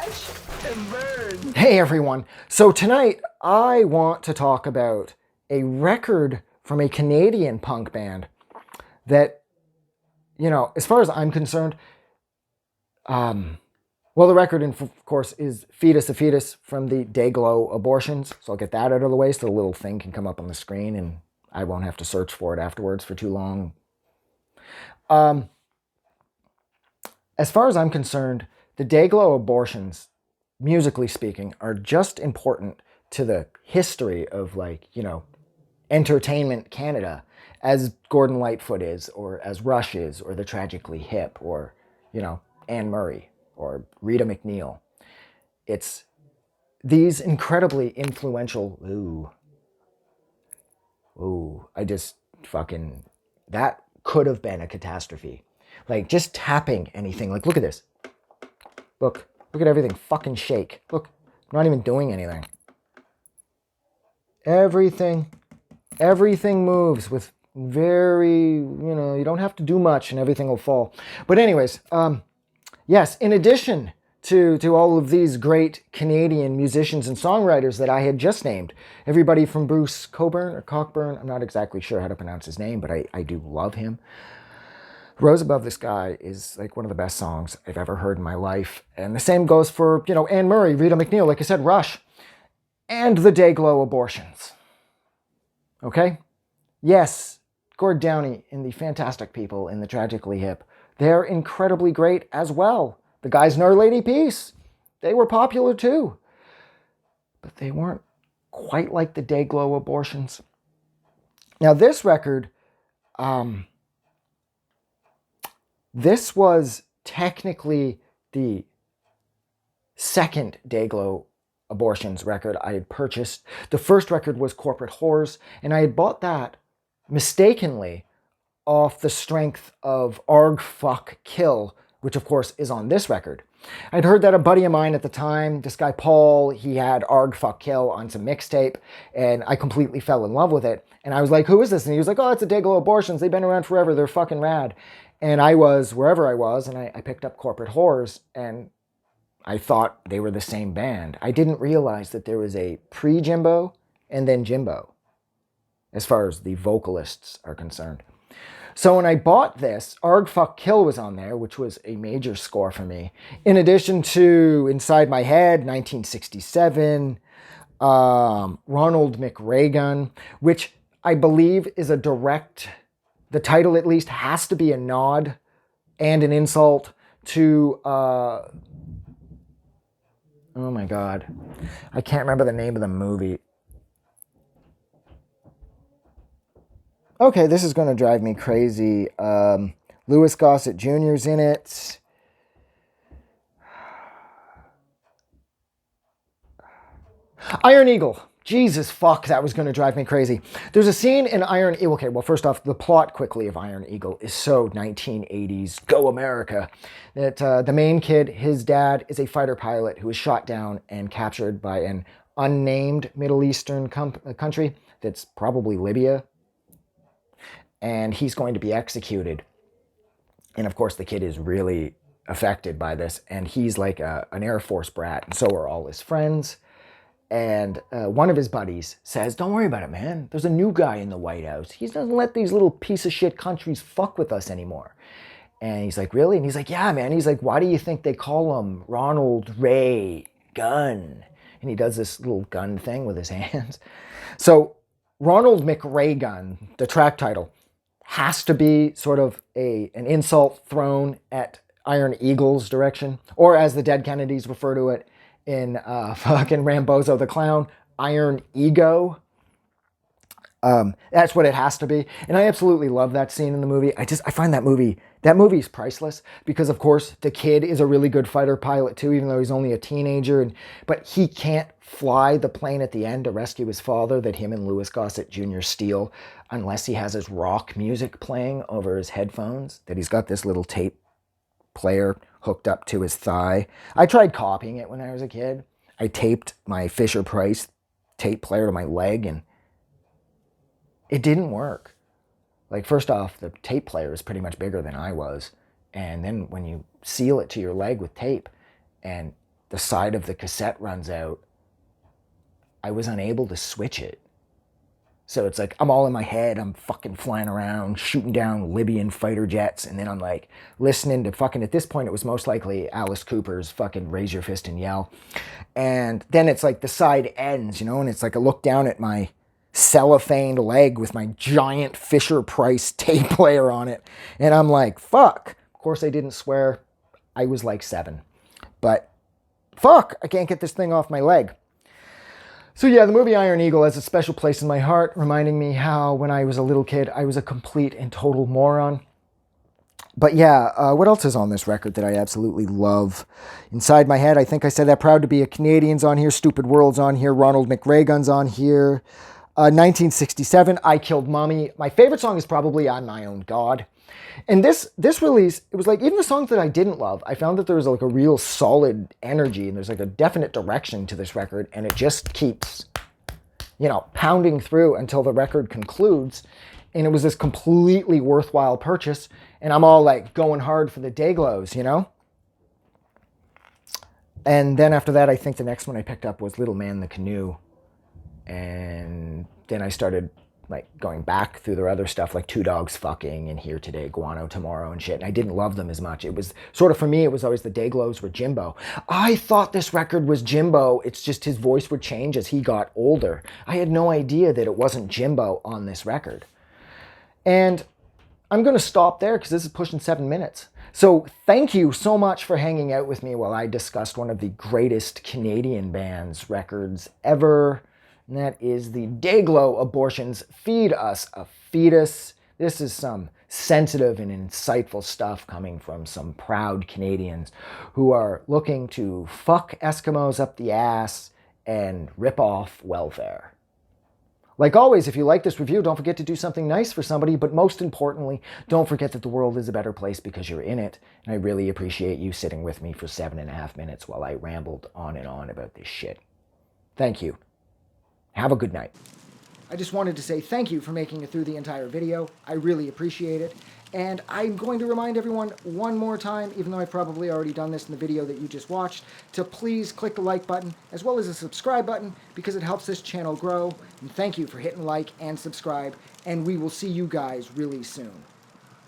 Watch and burn. Hey everyone. So tonight I want to talk about a record from a Canadian punk band that, as far as I'm concerned, the record, of course, is Fetus, a Fetus from the Dayglo Abortions. So I'll get that out of the way so the little thing can come up on the screen and I won't have to search for it afterwards for too long. As far as I'm concerned, the Dayglo Abortions, musically speaking, are just important to the history of, entertainment Canada, as Gordon Lightfoot is, or as Rush is, or the Tragically Hip, or, Anne Murray, or Rita McNeil. It's these incredibly influential, that could have been a catastrophe. Like, just tapping anything. Like, look at this. Look at everything fucking shake. Look, I'm not even doing anything. Everything moves with very, you don't have to do much and everything will fall. But anyways, yes, in addition to all of these great Canadian musicians and songwriters that I had just named, everybody from Bruce Cockburn, I'm not exactly sure how to pronounce his name, but I do love him. Rose Above the Sky is like one of the best songs I've ever heard in my life. And the same goes for, Anne Murray, Rita McNeil, like I said, Rush, and the Dayglo Abortions. Okay? Yes, Gord Downie and the fantastic people in the Tragically Hip, they're incredibly great as well. The guys in Our Lady Peace, they were popular too. But they weren't quite like the Dayglo Abortions. Now this record, this was technically the second Dayglo Abortions record I had purchased. The first record was Corporate Whores, and I had bought that mistakenly off the strength of Arg Fuck Kill, which of course is on this record. I'd heard that a buddy of mine at the time, this guy Paul, he had Arg Fuck Kill on some mixtape, and I completely fell in love with it. And I was like, who is this? And he was like, oh, it's the Dayglo Abortions. They've been around forever. They're fucking rad. And I was wherever I was, and I picked up Corporate Whores, and I thought they were the same band. I didn't realize that there was a pre-Jimbo and then Jimbo, as far as the vocalists are concerned. So when I bought this, Arg Fuck Kill was on there, which was a major score for me. In addition to Inside My Head, 1967, Ronald McRagan, which I believe is a direct... The title, at least, has to be a nod and an insult to, oh my God, I can't remember the name of the movie. Okay, this is going to drive me crazy. Louis Gossett Jr.'s in it. Iron Eagle. Jesus fuck, that was going to drive me crazy. There's a scene in Iron Eagle. Okay, well, first off, the plot quickly of Iron Eagle is so 1980s, go America, that the main kid, his dad, is a fighter pilot who is shot down and captured by an unnamed Middle Eastern country that's probably Libya. And he's going to be executed. And of course, the kid is really affected by this. And he's like an Air Force brat, and so are all his friends. And one of his buddies says, don't worry about it, man. There's a new guy in the White House. He doesn't let these little piece of shit countries fuck with us anymore. And he's like, really? And he's like, yeah, man. He's like, why do you think they call him Ronald Ray Gun? And he does this little gun thing with his hands. So Ronald McRagan, the track title, has to be sort of an insult thrown at Iron Eagle's direction, or as the Dead Kennedys refer to it, in fucking Rambozo the Clown, Iron Ego. That's what it has to be. And I absolutely love that scene in the movie. I find that movie's priceless because, of course, the kid is a really good fighter pilot too, even though he's only a teenager. But he can't fly the plane at the end to rescue his father that him and Louis Gossett Jr. steal unless he has his rock music playing over his headphones, that he's got this little tape player hooked up to his thigh. I tried copying it when I was a kid. I taped my Fisher-Price tape player to my leg, and it didn't work. Like, first off, the tape player is pretty much bigger than I was. And then when you seal it to your leg with tape, and the side of the cassette runs out, I was unable to switch it. So it's like I'm all in my head. I'm fucking flying around, shooting down Libyan fighter jets, and then I'm like listening to fucking, at this point it was most likely Alice Cooper's fucking Raise Your Fist and Yell. And then it's like the side ends, you know, and it's like I look down at my cellophaned leg with my giant Fisher-Price tape player on it, and I'm like, fuck. Of course I didn't swear. I was like 7. But fuck, I can't get this thing off my leg. So yeah, the movie Iron Eagle has a special place in my heart, reminding me how when I was a little kid, I was a complete and total moron. But yeah, what else is on this record that I absolutely love? Inside My Head, I think I said that. Proud to Be a Canadian's on here. Stupid World's on here. Ronald McRagan's on here. 1967, I Killed Mommy. My favorite song is probably I'm My Own God. And this release, it was like, even the songs that I didn't love, I found that there was like a real solid energy and there's like a definite direction to this record, and it just keeps, you know, pounding through until the record concludes. And it was this completely worthwhile purchase, and I'm all like going hard for the Dayglos, you know? And then after that, I think the next one I picked up was Little Man in the Canoe. And then I started like going back through their other stuff, like Two Dogs Fucking and Here Today, Guano Tomorrow and shit. And I didn't love them as much. It was sort of, for me, it was always the Dayglos were Jimbo. I thought this record was Jimbo. It's just his voice would change as he got older. I had no idea that it wasn't Jimbo on this record. And I'm going to stop there because this is pushing 7 minutes. So thank you so much for hanging out with me while I discussed one of the greatest Canadian bands records ever. And that is the Dayglo Abortion's Feed Us a Fetus. This is some sensitive and insightful stuff coming from some proud Canadians who are looking to fuck Eskimos up the ass and rip off welfare. Like always, if you like this review, don't forget to do something nice for somebody, but most importantly, don't forget that the world is a better place because you're in it. And I really appreciate you sitting with me for 7.5 minutes while I rambled on and on about this shit. Thank you. Have a good night. I just wanted to say thank you for making it through the entire video. I really appreciate it. And I'm going to remind everyone one more time, even though I've probably already done this in the video that you just watched, to please click the like button as well as the subscribe button because it helps this channel grow. And thank you for hitting like and subscribe. And we will see you guys really soon.